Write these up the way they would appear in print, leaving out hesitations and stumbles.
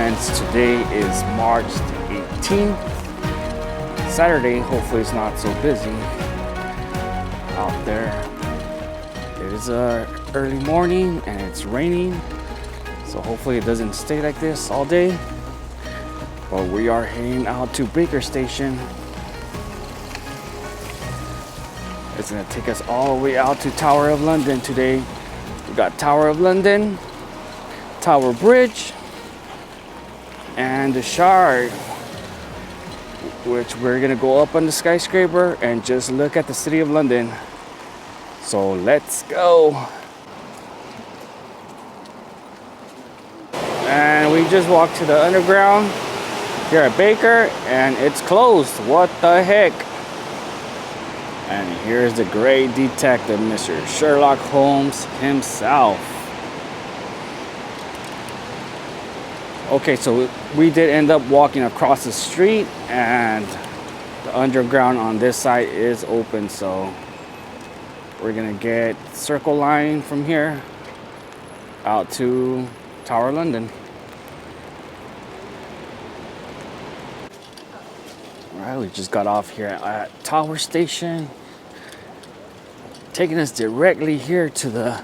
friends. Today is March 18th, Saturday. Hopefully it's not so busy out there. It is early morning and it's raining, so hopefully it doesn't stay like this all day. But we are heading out to Baker Station. It's gonna take us all the way out to Tower of London today. We got Tower of London, Tower Bridge, and the Shard, which we're gonna go up on the skyscraper and just look at the city of London. So let's go. And we just walked to the underground here at Baker and it's closed. What the heck? And here's the great detective, Mr. Sherlock Holmes himself. Okay, so we did end up walking across the street and the underground on this side is open, so we're gonna get Circle Line from here out to Tower of London. All right, we just got off here at Tower Station, taking us directly here to the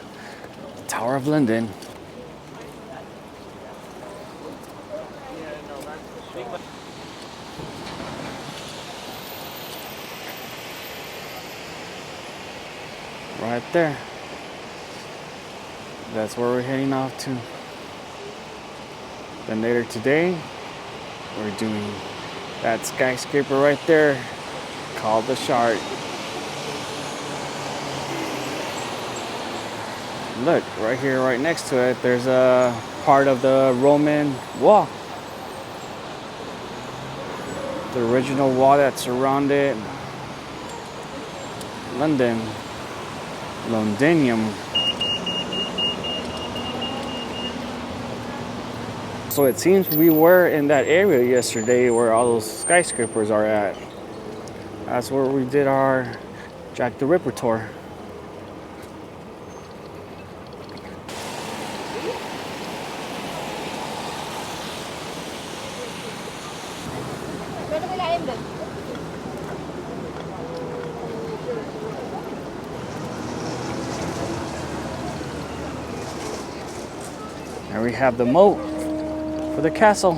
Tower of London. Right there. That's where we're heading off to. Then later today, we're doing that skyscraper right there called the Shard. Look, right here, right next to it, there's a part of the Roman wall. The original wall that surrounded London. Londinium. So it seems we were in that area yesterday where all those skyscrapers are at. That's where we did our Jack the Ripper tour. And we have the moat for the castle.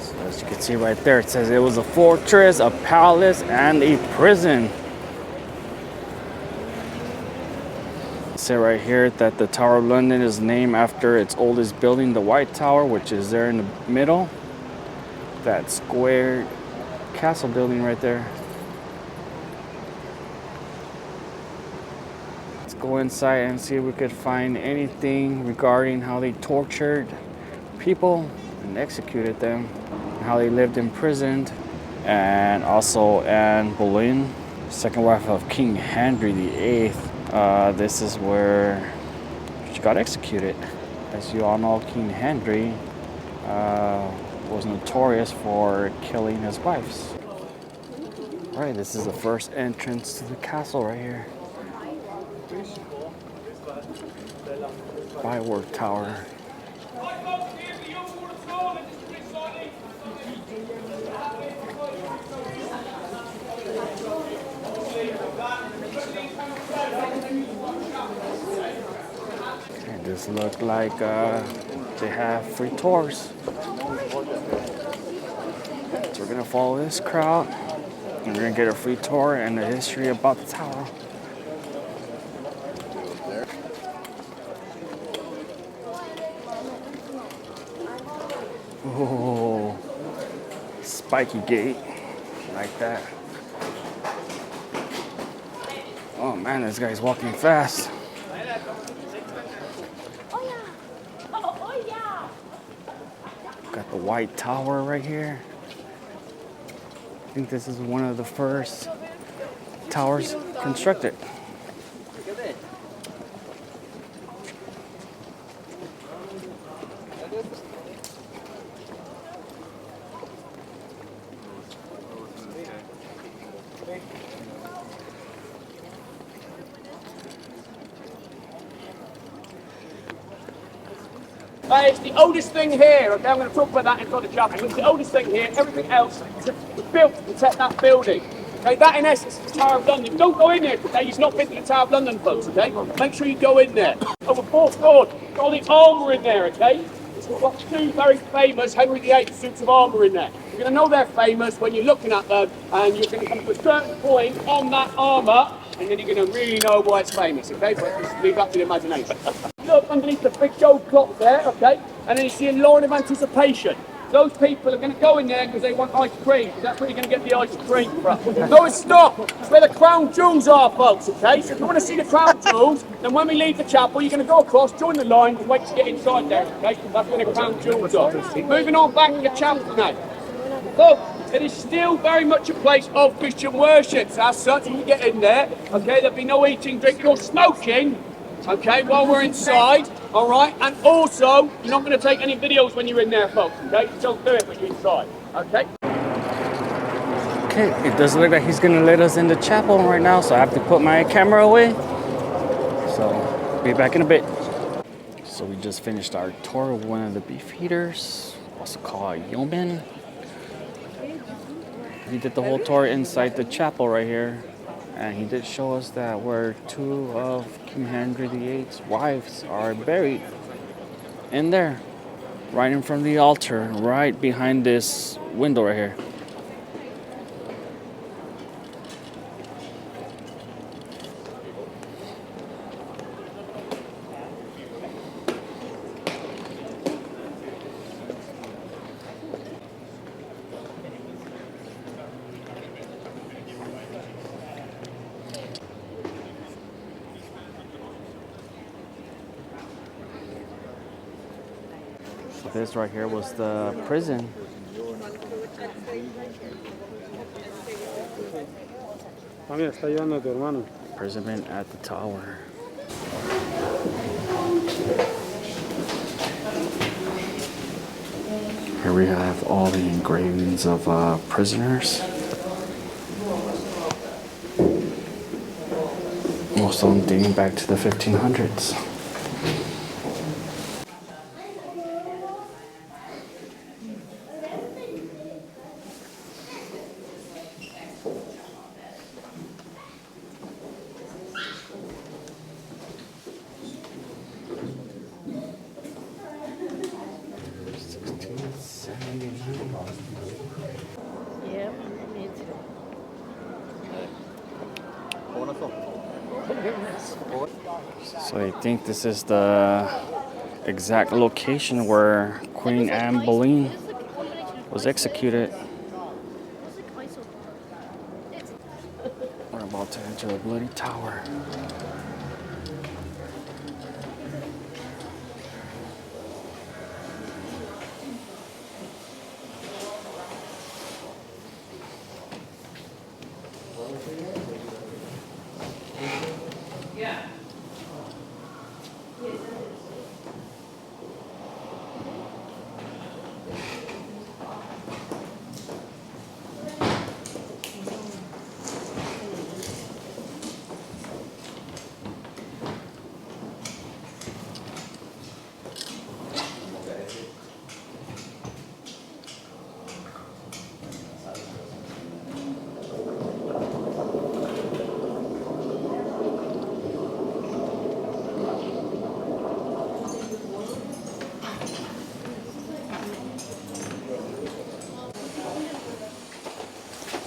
So as you can see right there, it says it was a fortress, a palace, and a prison. It says right here that the Tower of London is named after its oldest building, the White Tower, which is there in the middle. That square castle building right there. Go inside and see if we could find anything regarding how they tortured people and executed them, and how they lived imprisoned. And also Anne Boleyn, second wife of King Henry VIII. This is where she got executed. As you all know, King Henry was notorious for killing his wives. All right, this is the first entrance to the castle right here. Firework Tower. And this look like they have free tours. So we're gonna follow this crowd and we're gonna get a free tour and the history about the tower. Oh, spiky gate, like that. Oh man, this guy's walking fast. Got the White Tower right here. I think this is one of the first towers constructed. It's the oldest thing here. Okay, I'm going to talk about that in front of the chapel. It's the oldest thing here. Everything else was built to protect that building. Okay, that in essence is the Tower of London. Don't go in there today. You've not been to the Tower of London, folks. Okay, make sure you go in there. Over 4th floor, got all the armour in there. Okay, it's got 2 very famous Henry VIII suits of armour in there. You're going to know they're famous when you're looking at them, and you're going to come to a certain point on that armour, and then you're going to really know why it's famous. Okay, but just leave that to the imagination. Look underneath the big gold clock there, okay, and then you see a line of anticipation. Those people are going to go in there because they want ice cream, because that's where you're going to get the ice cream from. No, it's not. It's where the crown jewels are, folks, okay? So if you want to see the crown jewels, then when we leave the chapel, you're going to go across, join the line, and wait to get inside there, okay? That's where the crown jewels are. Moving on back to the chapel now. Look, it is still very much a place of Christian worship. So as such, when you get in there, okay, there'll be no eating, drinking, or smoking, okay, while we're inside, all right? And also, you're not going to take any videos when you're in there, folks, okay? Don't do it when you're inside, okay? Okay, it does look like he's gonna let us in the chapel right now, so I have to put my camera away. So, be back in a bit. So we just finished our tour of one of the beef eaters, also called Yeoman. He did the whole tour inside the chapel right here. And he did show us that where 2 of King Henry VIII's wives are buried in there, right in front of the altar, right behind this window right here. This right here was the prison. Imprisonment at the tower. Here we have all the engravings of prisoners. Most of them dating back to the 1500s. Yep, me too. So I think this is the exact location where Queen Anne Boleyn was executed. We're about to enter the Bloody Tower.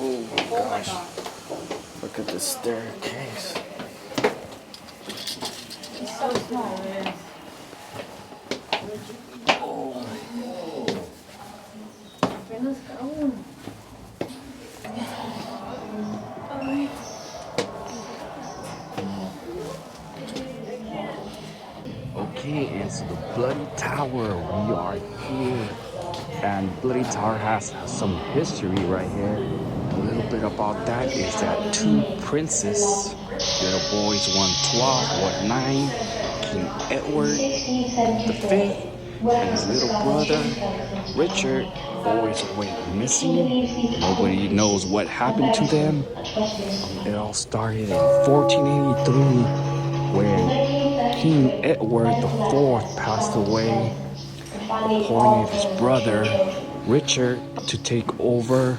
Oh my gosh. Look at this staircase. It's so small, man. Oh. Apenas uno. Okay, and so the Bloody Tower, we are here. And Bloody Tower has some history right here. A little bit about that is that 2 princes, little boys, one 12, one 9, King Edward V, and his little brother, Richard, always went missing. Nobody knows what happened to them. It all started in 1483 when King Edward IV passed away. appointed his brother Richard to take over,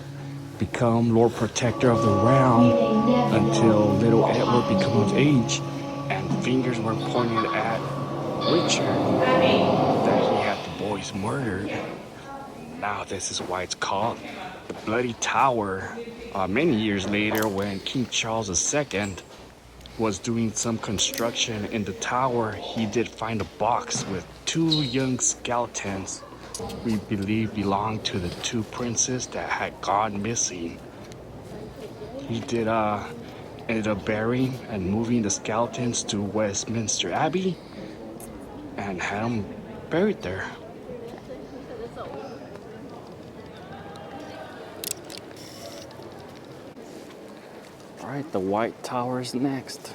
become Lord Protector of the realm until little Edward became of age, and fingers were pointed at Richard that he had the boys murdered. Now this is why it's called the Bloody Tower. Many years later, when King Charles II was doing some construction in the tower, he did find a box with 2 young skeletons we believe belonged to the 2 princes that had gone missing. He did ended up burying and moving the skeletons to Westminster Abbey and had them buried there. All right, the White Tower is next.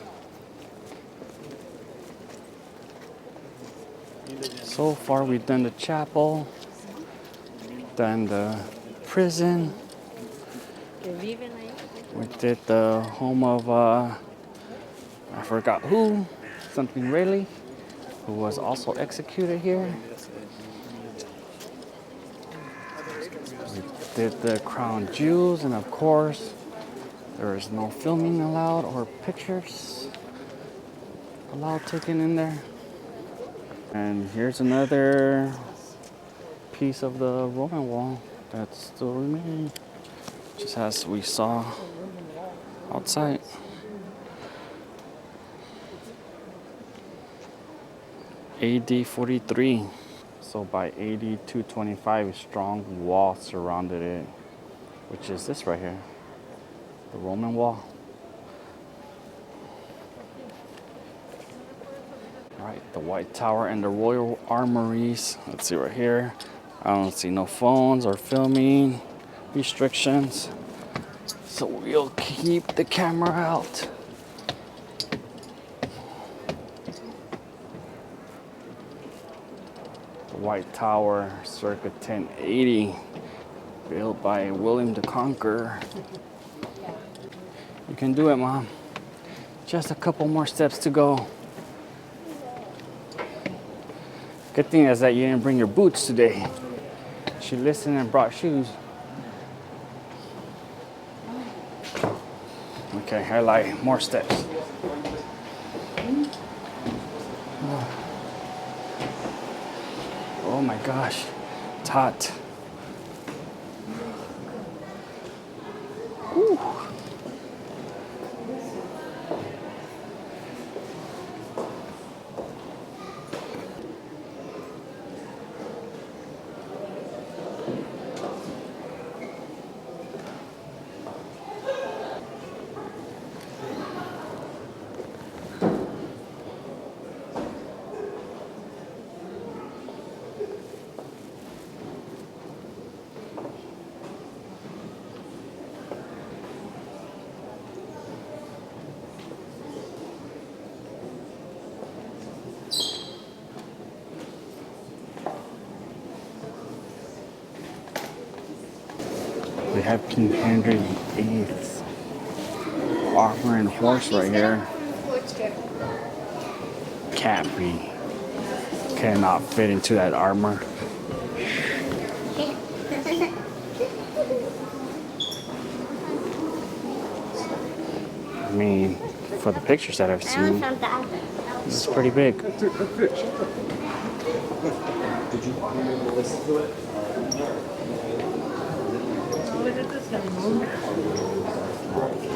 So far, we've done the chapel, done the prison. We did the home of, I forgot who, something Rayleigh, who was also executed here. We did the crown jewels, and of course, there is no filming allowed or pictures allowed taken in there. And here's another piece of the Roman wall that's still remaining, just as we saw outside. AD 43. So by AD 225, a strong wall surrounded it, which is this right here, the Roman wall. All right, the White Tower and the Royal Armories. Let's see right here. I don't see no phones or filming restrictions, so we'll keep the camera out. The White Tower, circa 1080, built by William the Conqueror. You can do it, Mom. Just a couple more steps to go. Good thing is that you didn't bring your boots today. She listened and brought shoes. Okay, I lied. More steps. Oh my gosh, it's hot. Whew. We have King Henry VIII's armor and horse right here. Can't be. Cannot fit into that armor. I mean, for the pictures that I've seen, it's pretty big.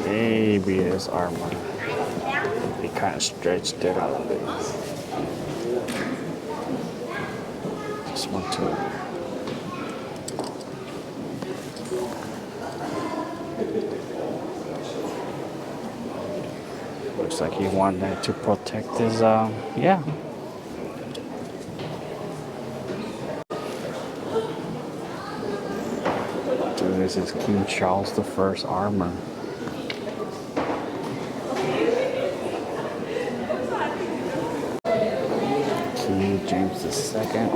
Maybe his armor. He kind of stretched it out a bit. Just want to. Looks like he wanted to protect his, yeah. So this is King Charles I's armor. King James II.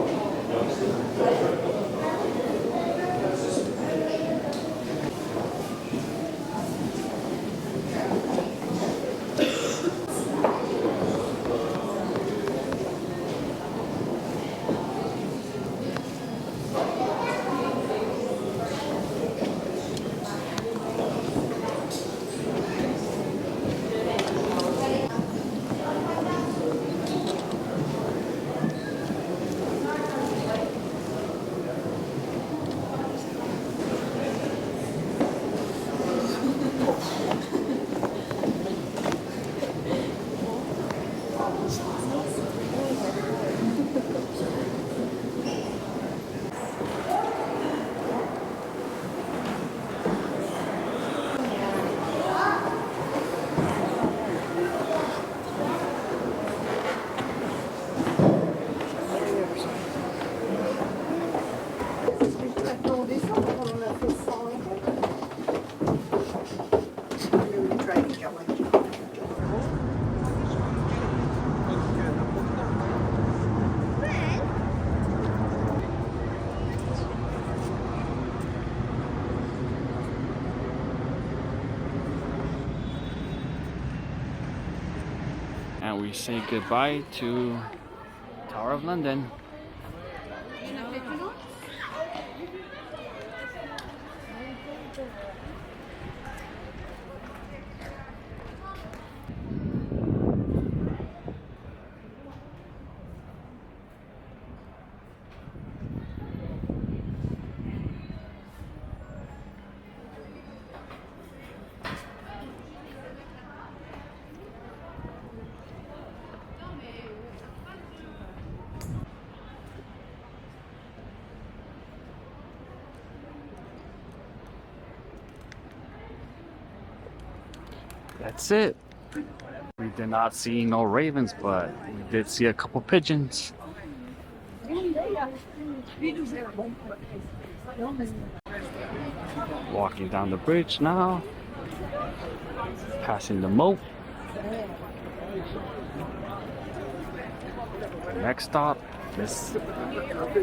now we say goodbye to Tower of London. That's it. We did not see no ravens, but we did see a couple pigeons. Walking down the bridge now. Passing the moat. Next stop is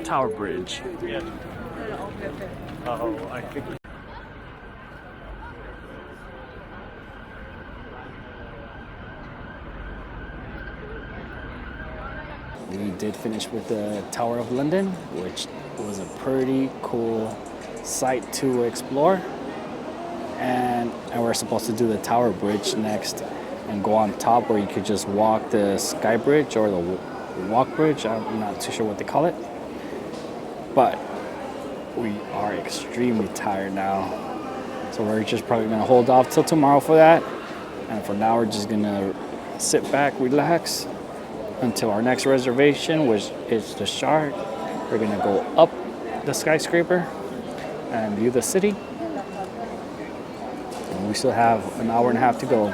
Tower Bridge. Oh, I think. We did finish with the Tower of London, which was a pretty cool site to explore. And we're supposed to do the Tower Bridge next and go on top where you could just walk the Sky Bridge or the Walk Bridge. I'm not too sure what they call it. But we are extremely tired now. So we're just probably going to hold off till tomorrow for that. And for now, we're just going to sit back, relax until our next reservation, which is the Shard. We're gonna go up the skyscraper and view the city. And we still have an hour and a half to go.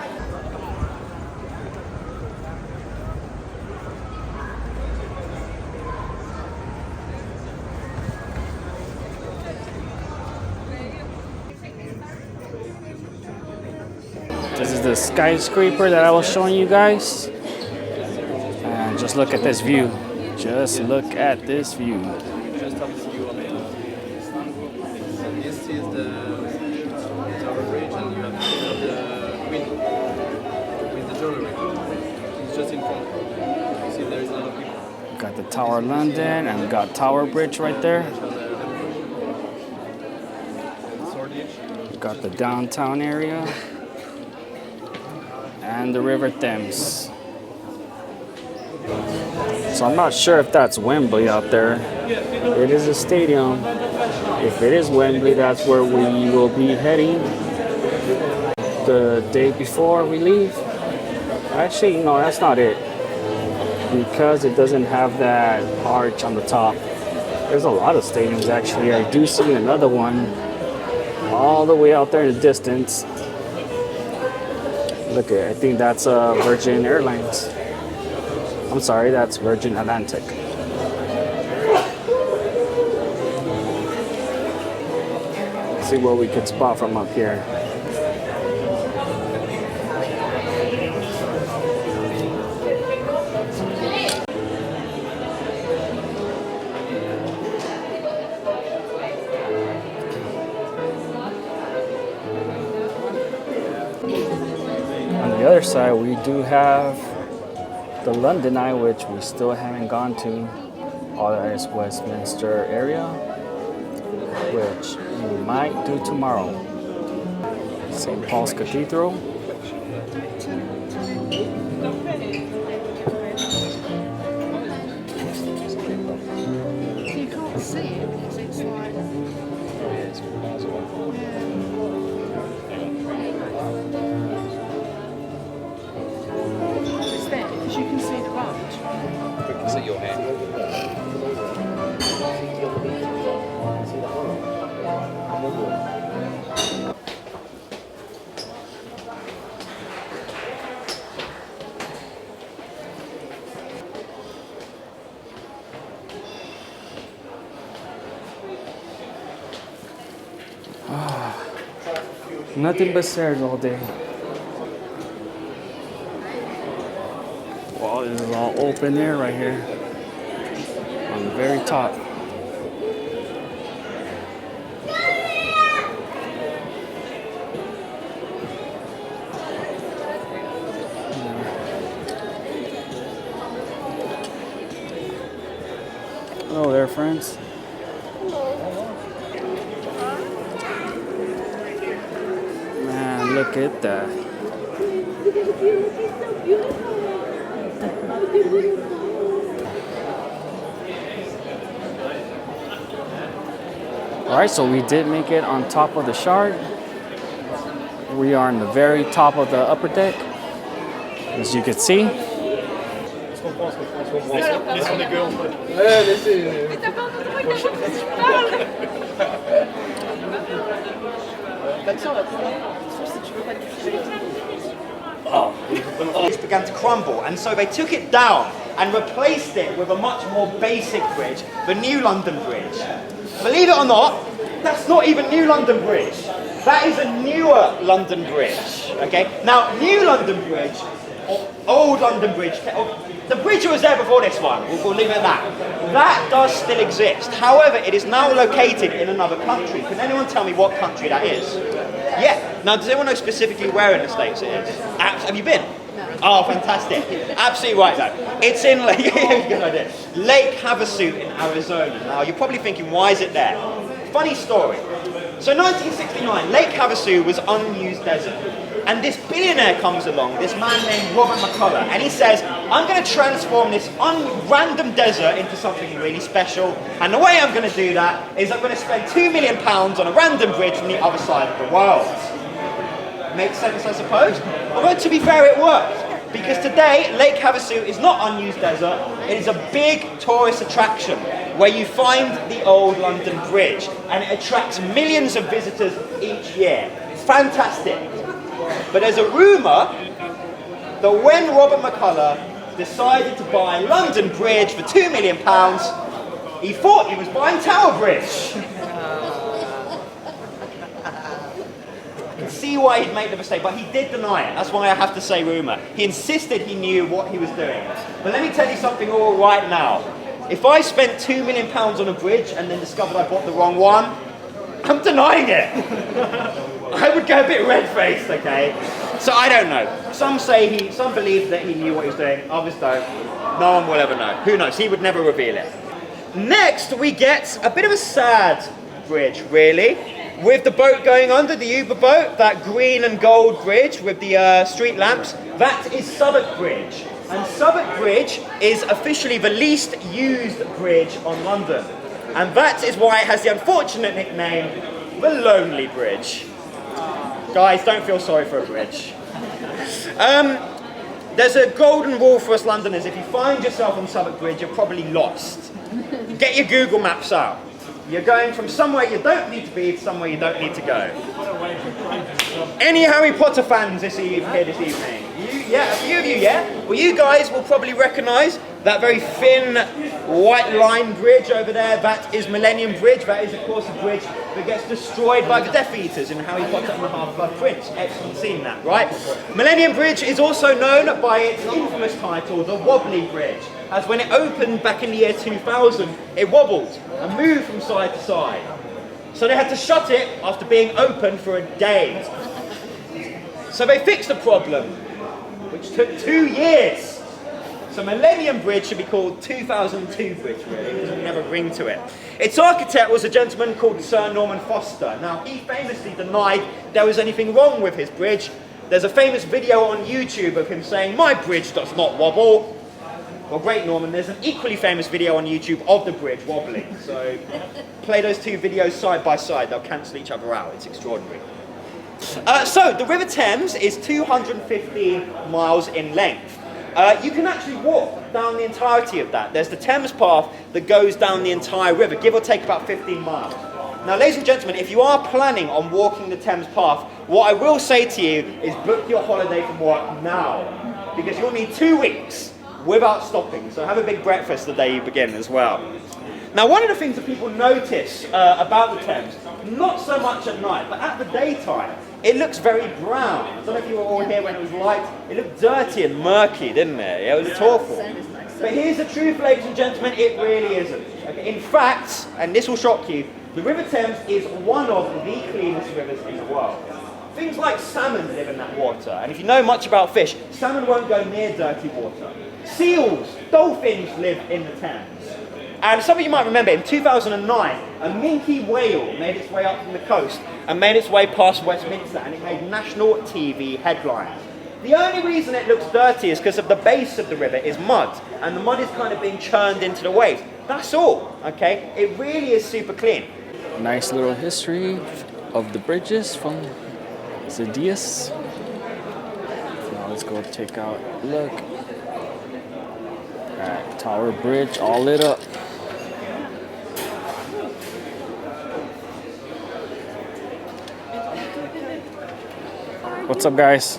This is the skyscraper that I was showing you guys. And just look at this view. Just look at this view. Just have the view of it. This is the Tower Bridge, and you have the queen with the jewelry. It's just in front. You see, there is a lot of people. Got the Tower of London and we got Tower Bridge right there. Got the downtown area and the River Thames. So I'm not sure if that's Wembley out there. It is a stadium. If it is Wembley, that's where we will be heading the day before we leave. Actually, no, that's not it. Because it doesn't have that arch on the top. There's a lot of stadiums actually. I do see another one all the way out there in the distance. Look at, I think that's Virgin Airlines. I'm sorry, that's Virgin Atlantic. Let's see what we could spot from up here. On the other side, we do have the London Eye, which we still haven't gone to. All that is Westminster area, which we might do tomorrow. St. Paul's Cathedral. You can't see it because it's like. It's there because you can see the road. We can see your hand. Nothing but stairs all day. Wow, this is all open air right here on the very top. Hello there, friends. Man, look at that. Alright, so we did make it on top of the shard. We are on the very top of the upper deck, as you can see. It began to crumble, and so they took it down and replaced it with a much more basic bridge, the New London Bridge. Believe it or not, that's not even New London Bridge. That is a newer London Bridge. Okay. Now, New London Bridge, or Old London Bridge, the bridge that was there before this one, we'll leave it at that. That does still exist. However, it is now located in another country. Can anyone tell me what country that is? Yeah. Now, does anyone know specifically where in the States it is? Have you been? Oh, fantastic. Absolutely right, though. It's in good idea. Lake Havasu in Arizona. Now, you're probably thinking, why is it there? Funny story. So 1969, Lake Havasu was unused desert. And this billionaire comes along, this man named Robert McCullough, and he says, I'm going to transform this random desert into something really special. And the way I'm going to do that is I'm going to spend £2 million on a random bridge from the other side of the world. Makes sense, I suppose? Although, to be fair, it worked. Because today, Lake Havasu is not unused desert, it is a big tourist attraction where you find the old London Bridge, and it attracts millions of visitors each year. Fantastic. But there's a rumour that when Robert McCullough decided to buy London Bridge for £2 million, he thought he was buying Tower Bridge. See why he'd made the mistake, but he did deny it. That's why I have to say rumour. He insisted he knew what he was doing. But let me tell you something all right now. If I spent £2 million on a bridge and then discovered I bought the wrong one, I'm denying it. I would go a bit red-faced, okay? So I don't know. Some believe that he knew what he was doing, others don't. No one will ever know. Who knows? He would never reveal it. Next, we get a bit of a sad bridge, really. With the boat going under, the Uber boat, that green and gold bridge with the street lamps, that is Southwark Bridge. And Southwark Bridge is officially the least used bridge on London. And that is why it has the unfortunate nickname, the Lonely Bridge. Guys, don't feel sorry for a bridge. There's a golden rule for us Londoners. If you find yourself on Southwark Bridge, you're probably lost. Get your Google Maps out. You're going from somewhere you don't need to be to somewhere you don't need to go. Any Harry Potter fans here this evening? A few of you, yeah? Well, you guys will probably recognise that very thin white line bridge over there. That is Millennium Bridge. That is, of course, a bridge that gets destroyed by the Death Eaters in Harry Potter and the Half-Blood Prince. Excellent scene, that, right? Millennium Bridge is also known by its infamous title, the Wobbly Bridge, as when it opened back in the year 2000, it wobbled and moved from side to side. So they had to shut it after being open for a day. So they fixed the problem, which took 2 years. So Millennium Bridge should be called 2002 Bridge, really. It doesn't have a ring to it. Its architect was a gentleman called Sir Norman Foster. Now, he famously denied there was anything wrong with his bridge. There's a famous video on YouTube of him saying, "My bridge does not wobble." Well, great, Norman. There's an equally famous video on YouTube of the bridge wobbling. So play those two videos side by side. They'll cancel each other out. It's extraordinary. So the River Thames is 250 miles in length. You can actually walk down the entirety of that. There's the Thames Path that goes down the entire river, give or take about 15 miles. Now, ladies and gentlemen, if you are planning on walking the Thames Path, what I will say to you is book your holiday from work now, because you'll need 2 weeks without stopping. So have a big breakfast the day you begin as well. Now, one of the things that people notice about the Thames, not so much at night, but at the daytime, it looks very brown. I don't know if you were all here when it was light. It looked dirty and murky, didn't it? It was awful. But here's the truth, ladies and gentlemen, it really isn't. Okay? In fact, and this will shock you, the River Thames is one of the cleanest rivers in the world. Things like salmon live in that water, and if you know much about fish, salmon won't go near dirty water. Seals, dolphins live in the Thames. And some of you might remember in 2009, a minke whale made its way up from the coast and made its way past Westminster, and it made national TV headlines. The only reason it looks dirty is because of the base of the river is mud, and the mud is kind of being churned into the waves. That's all, okay? It really is super clean. Nice little history of the bridges from Zacchaeus. Now let's go take out a look at Tower Bridge, all lit up. What's up, guys?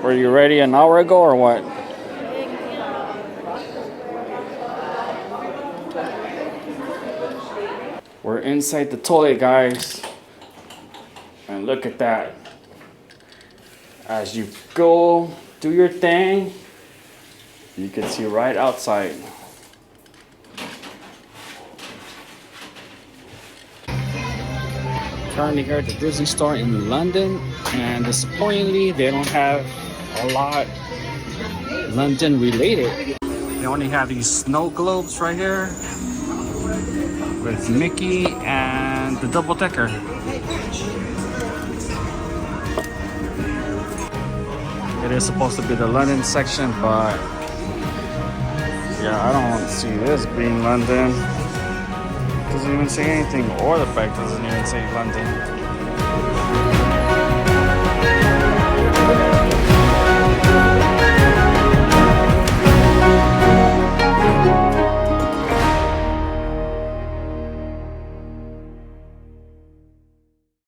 Were you ready an hour ago or what? We're inside the toilet, guys. And look at that. As you go do your thing, you can see right outside. Currently here at the Disney store in London, and disappointingly they don't have a lot London related. They only have these snow globes right here with Mickey and the double decker. It is supposed to be the London section, but yeah, I don't see this being London. Doesn't even say anything, or the back doesn't even say London.